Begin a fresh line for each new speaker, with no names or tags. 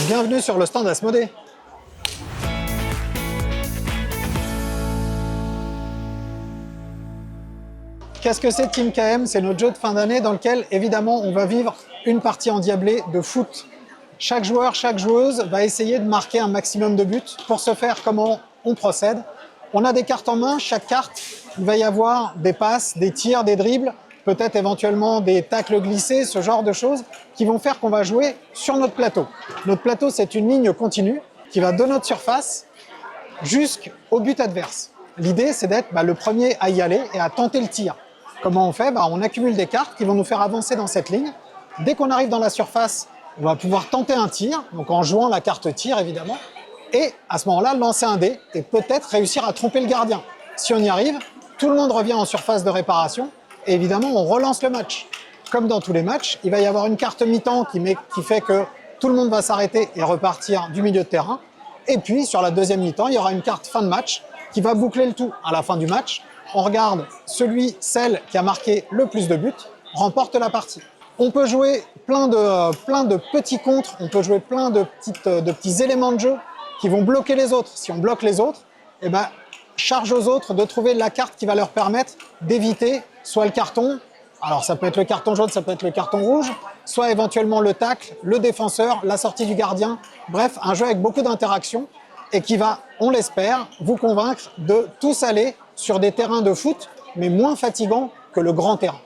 Bienvenue sur le stand Asmodée. Qu'est-ce que c'est Team KM? C'est notre jeu de fin d'année dans lequel, évidemment, on va vivre une partie endiablée de foot. Chaque joueur, chaque joueuse va essayer de marquer un maximum de buts. Pour ce faire, comment on procède? On a des cartes en main. Chaque carte, il va y avoir des passes, des tirs, des dribbles, peut-être éventuellement des tacles glissés, ce genre de choses qui vont faire qu'on va jouer sur notre plateau. Notre plateau, c'est une ligne continue qui va de notre surface jusqu'au but adverse. L'idée, c'est d'être le premier à y aller et à tenter le tir. Comment on fait? On accumule des cartes qui vont nous faire avancer dans cette ligne. Dès qu'on arrive dans la surface, on va pouvoir tenter un tir, donc en jouant la carte tir évidemment, et à ce moment-là, lancer un dé et peut-être réussir à tromper le gardien. Si on y arrive, tout le monde revient en surface de réparation et évidemment, on relance le match. Comme dans tous les matchs, il va y avoir une carte mi-temps qui fait que tout le monde va s'arrêter et repartir du milieu de terrain. Et puis, sur la deuxième mi-temps, il y aura une carte fin de match qui va boucler le tout. À la fin du match, on regarde celle qui a marqué le plus de buts, remporte la partie. On peut jouer plein de petits contres, on peut jouer plein de petits éléments de jeu qui vont bloquer les autres. Si on bloque les autres, charge aux autres de trouver la carte qui va leur permettre d'éviter soit le carton, alors ça peut être le carton jaune, ça peut être le carton rouge, soit éventuellement le tacle, le défenseur, la sortie du gardien. Bref, un jeu avec beaucoup d'interactions et qui va, on l'espère, vous convaincre de tous aller sur des terrains de foot, mais moins fatigants que le grand terrain.